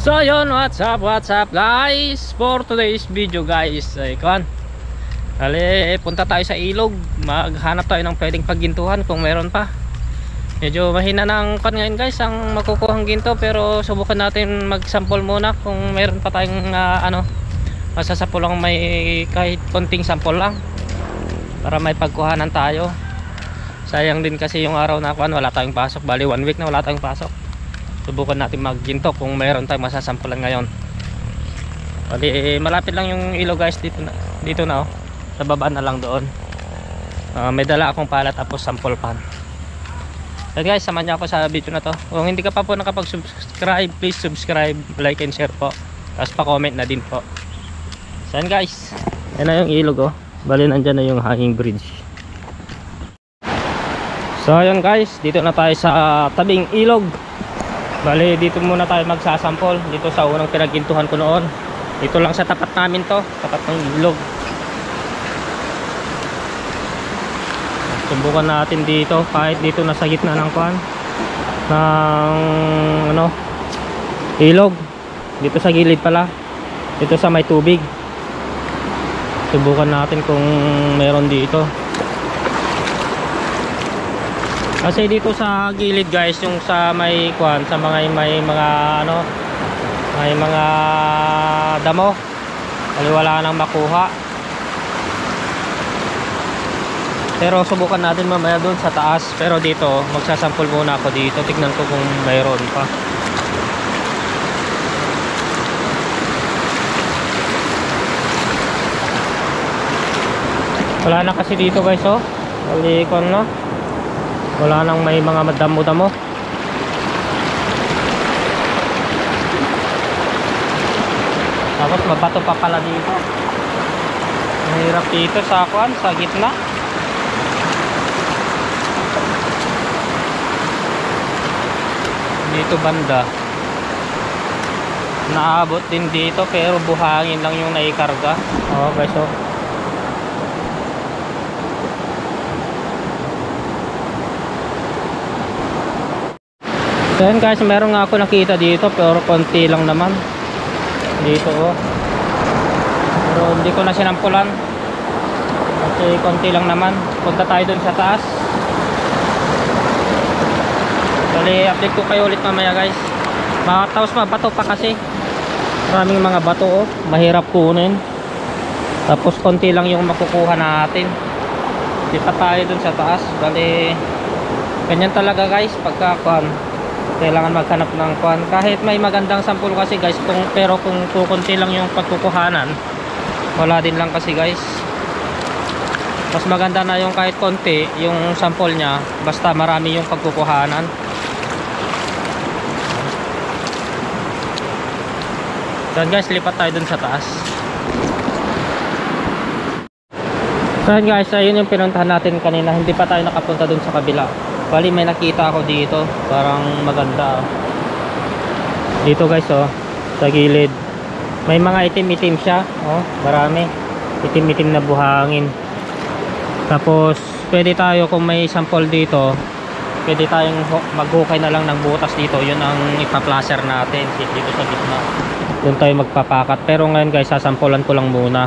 So yun, what's up guys, for today's video guys ay punta tayo sa ilog, maghanap tayo ng pwedeng paggintuhan kung meron pa. Medyo mahina ng ngayon guys ang makukuhang ginto, pero subukan natin mag-sample muna kung meron pa tayong masasapol lang, may kahit konting sample lang para may pagkuhanan tayo. Sayang din kasi yung araw na wala tayong pasok, bali 1 week na wala tayong pasok. Subukan natin magginto kung mayroon tayong masasampulan ngayon. Bali malapit lang yung ilog guys, dito na oh. Sa baba na lang doon. May dala akong pala tapos sample pan. So guys, samahan niyo ako sa video na to. Kung hindi ka pa po nakapag-subscribe, please subscribe, like and share po. Tapos pa-comment na din po. So guys, yan na yung ilog oh. Bali nandyan na yung hanging bridge. So ayun guys, dito na tayo sa tabing ilog. Bali dito muna tayo magsasampol, dito sa unang pinaggintuhan ko noon. Dito lang sa tapat namin to, tapat ng ilog. Subukan natin dito, kahit dito nasa gitna ng ilog. Dito sa gilid pala, dito sa may tubig. Subukan natin kung meron dito. Kasi dito sa gilid guys, yung sa may sa may mga damo, wala nang makuha. Pero subukan natin mamaya doon sa taas. Pero dito magsasampol muna ako dito, tignan ko kung mayroon pa. Wala na kasi dito guys oh. Wala nang may mga madamo-damo. Tapos mabato pa pala dito. Mahirap dito sa sa gitna. Dito banda naabot din dito, pero buhangin lang yung naikarga. Oh guys oh. Ayan guys, meron nga ako nakita dito, pero konti lang naman dito oh. Pero hindi ko na sinampulan kasi konti lang naman. Punta tayo dun sa taas. Bali update ko kayo ulit mamaya guys. Tapos mabato pa kasi, maraming mga bato oh, mahirap kunin. Tapos konti lang yung makukuha natin. Kita tayo dun sa taas. Bali ganyan talaga guys pagka kailangan maghanap ng kahit may magandang sample kasi guys, pero kung kukunti lang yung pagkukuhanan, wala din lang kasi guys. Mas maganda na yung kahit konti yung sample nya, basta marami yung pagkukuhanan. So guys, lipat tayo dun sa taas. So guys, ayun yung pinuntahan natin kanina. Hindi pa tayo nakapunta dun sa kabila. Bali may nakita ako dito, parang maganda dito guys oh, sa gilid. May mga itim-itim siya oh, marami itim-itim na buhangin. Tapos pwede tayo, kung may sample dito, pwede tayong maghukay na lang ng butas dito. Yun ang ipa-placer natin dito sa gitna. Doon tayo magpapakat. Pero ngayon guys, sasampulan ko lang muna.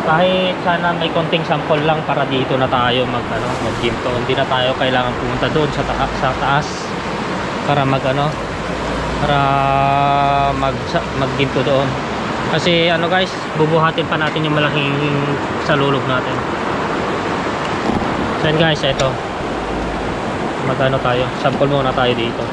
Kahit sana may konting sample lang para dito na tayo magginto. Hindi na tayo kailangan pumunta doon sa taas para magginto doon. Kasi guys, bubuhatin pa natin yung malaking salulog natin. Then guys, ito. Tayo. Sample muna tayo dito.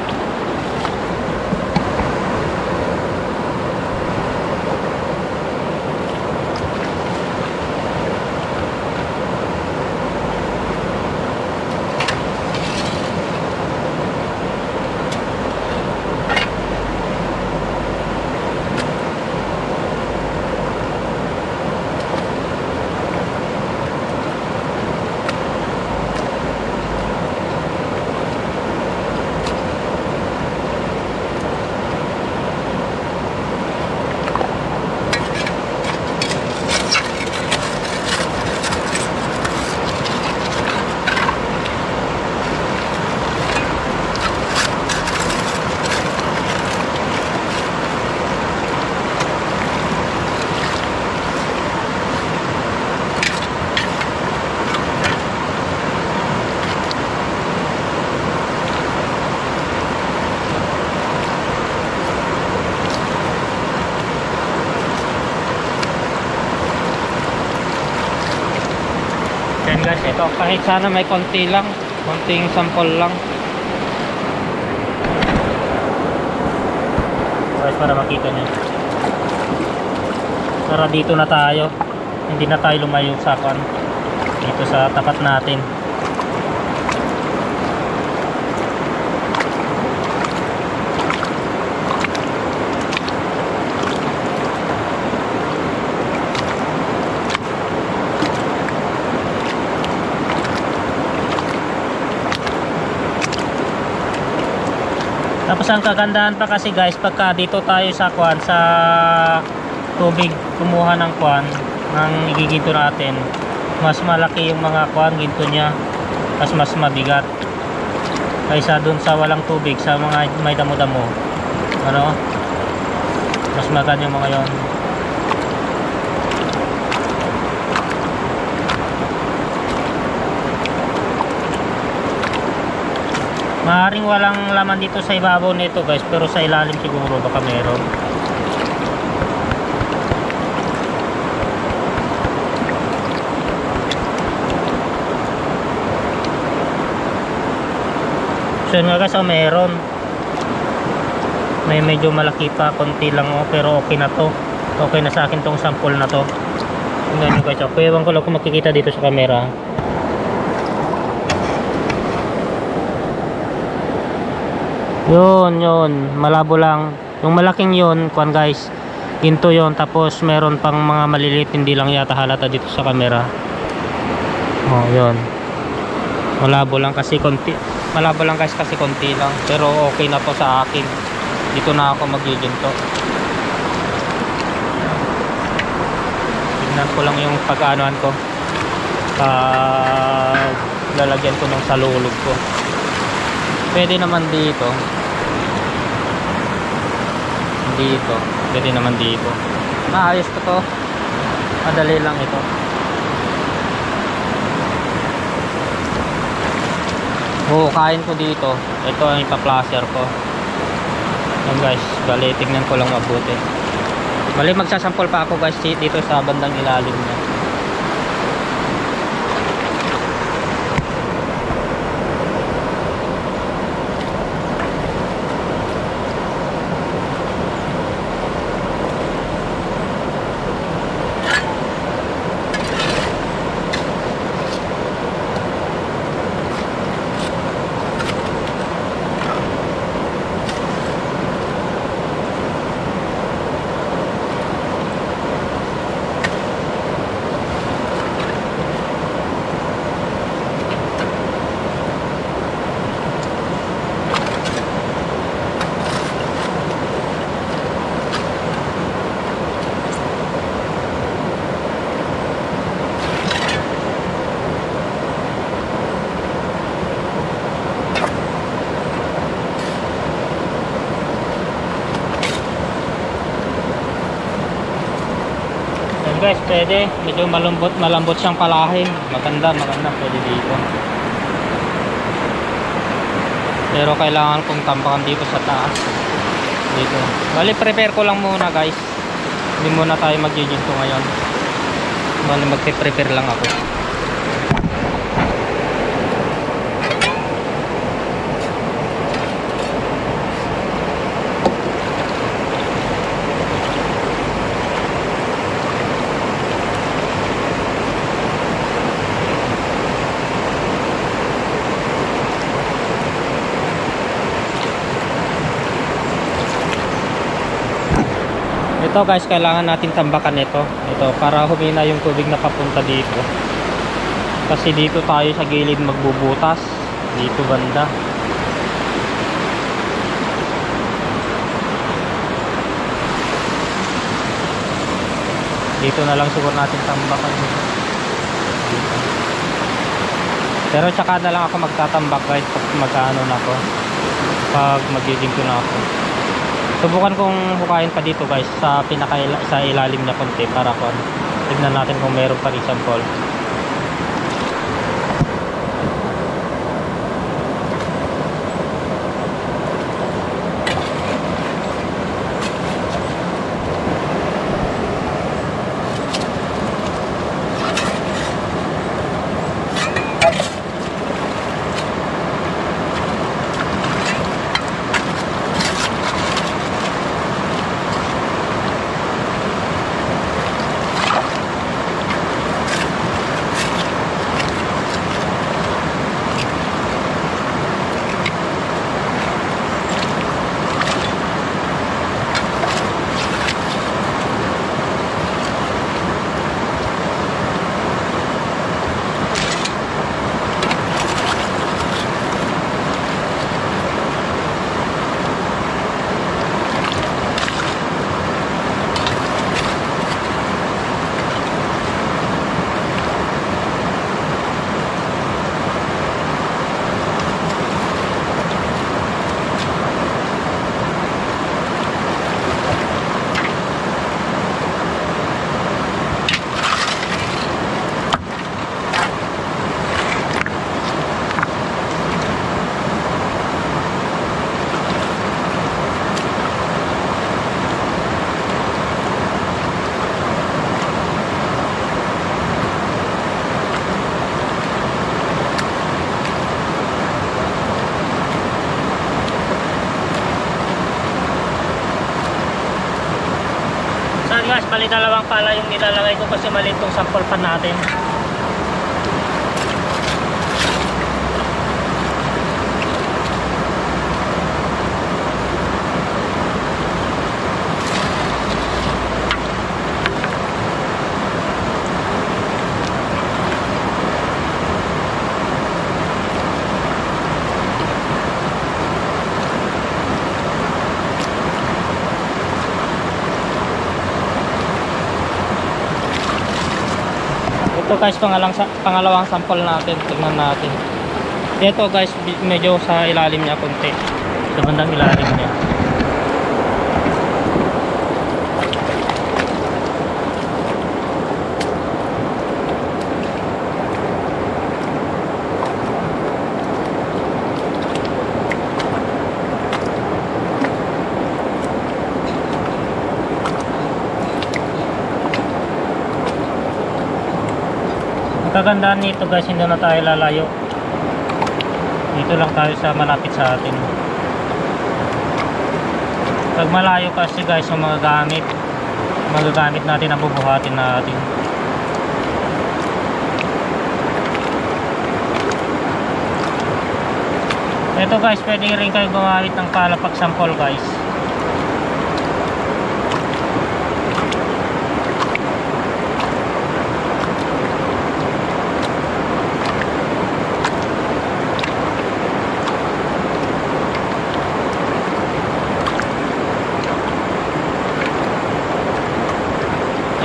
dito. Kahit sana may konti lang, konting sample lang. Guys, para makita nyo. Tara, dito na tayo. Hindi na tayo lumayo sa kan. Dito sa tapat natin. Tapos ang kagandahan pa kasi guys, pagka dito tayo sa kwan, sa tubig, kumuha ng kwan, ng igiginto natin, mas malaki yung mga kwan, ginto niya, mas mabigat kaysa dun sa walang tubig, sa mga may damo-damo. Ano? Mas magan yung mga yon. Maaaring walang laman dito sa ibabaw nito guys, pero sa ilalim siguro baka meron. So yun nga guys, meron. May medyo malaki pa, konti lang pero okay na to. Okay na sa akin tong sample na to. Tingnan nyo guys, ewan ko lang kung makikita dito sa camera. Yun, malabo lang. Yung malaking yun, kuan guys, ginto yun. Tapos meron pang mga maliliit, hindi lang yata halata dito sa camera. Oh, yun. Malabo lang kasi konti. Malabo lang guys kasi konti lang. Pero okay na to sa akin. Dito na ako maggiginto. Tignan ko lang yung pag-aanoan ko. Lalagyan ko ng salulog ko. Pwede naman dito. Pwede naman dito. Maayos ko to. Madali lang ito. Kain ko dito. Ito ang ipa-placer ko. Yan guys, bali tignan ko lang mabuti. Bali magsasample pa ako guys dito sa bandang ilalim niya. Guys, pwede, medyo malambot siyang palahin. Maganda pwede dito. Pero kailangan kong tambakan dito sa taas. Dito. Bali prepare ko lang muna guys. Hindi muna tayo mag-ginto ngayon. Bali magpe-prepare lang ako. Ito guys, kailangan natin tambakan ito para humina yung tubig na papunta dito, kasi dito tayo sa gilid magbubutas dito banda. Dito na lang siguro natin tambakan dito. Pero tsaka na lang ako magtatambak guys pag magkaano na ako, pag magiging ko na ako. Subukan kong hukayin pa dito guys sa sa ilalim na konti para tignan natin kung meron pa rin sample. bali dalawang pala yung nilalagay ko kasi maliit tong sample pan natin. Ito guys, pangalawang sample natin. Tingnan natin. Ito guys, medyo sa ilalim niya konti. Sa bandang ilalim niya. Ang kagandaan nito guys, hindi na tayo lalayo. Dito lang tayo sa malapit sa atin. Pag malayo kasi guys yung magagamit natin ang bubuhatin natin. Ito guys, pwede rin kayo gumamit ng palapag sample guys.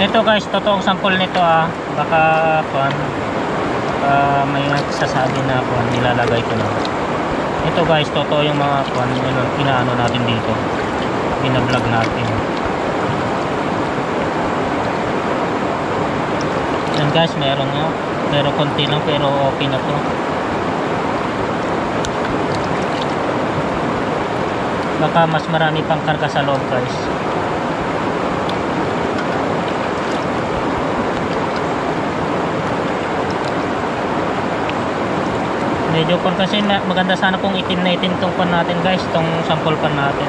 Ito guys, totoong sample nito baka may nagsasabi na nilalagay ko na. Ito guys, totoo yung mga inaano natin dito, pinablog natin. Yan guys, meron nga, pero konti lang, pero okay na to. Baka mas marami pang karga sa loob guys. Medyo kasi maganda sana kung itim na itim tong pan natin guys, tong sample pan natin.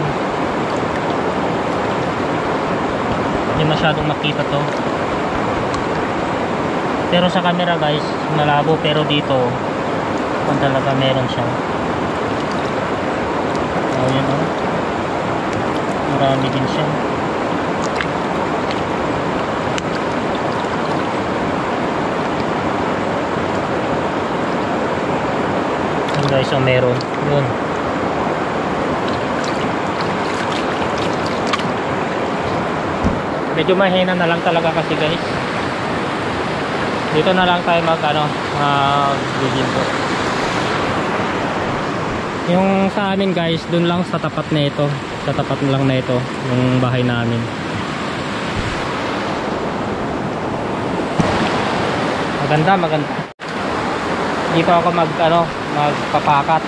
Hindi masyadong makita to. Pero sa camera guys, malabo, pero dito kung talaga meron siya. Oh, yan oh. Marami din siya. Guys, so meron yun. Medyo mahina na lang talaga kasi guys. Dito na lang tayo mag-biginto. Yung sa amin guys, dun lang sa tapat na ito, sa tapat lang na ito yung bahay namin. Maganda. Dito ako magpapakat.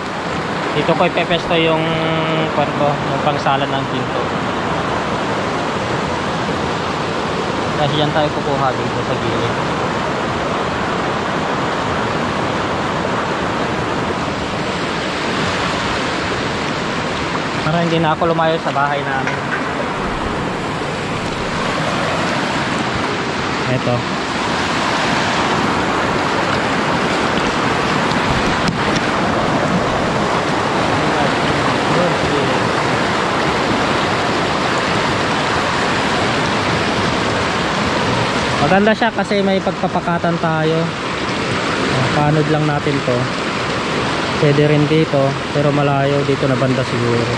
Dito ko ipepesto yung yung pangsalan ng ginto. Kasi yan tayo kukuha dito sa gilid. Para hindi na ako lumayo sa bahay namin. Ito. Maganda siya kasi may pagpapakatan tayo. Panod lang natin to. Pwede rin dito, pero malayo dito na banda siguro.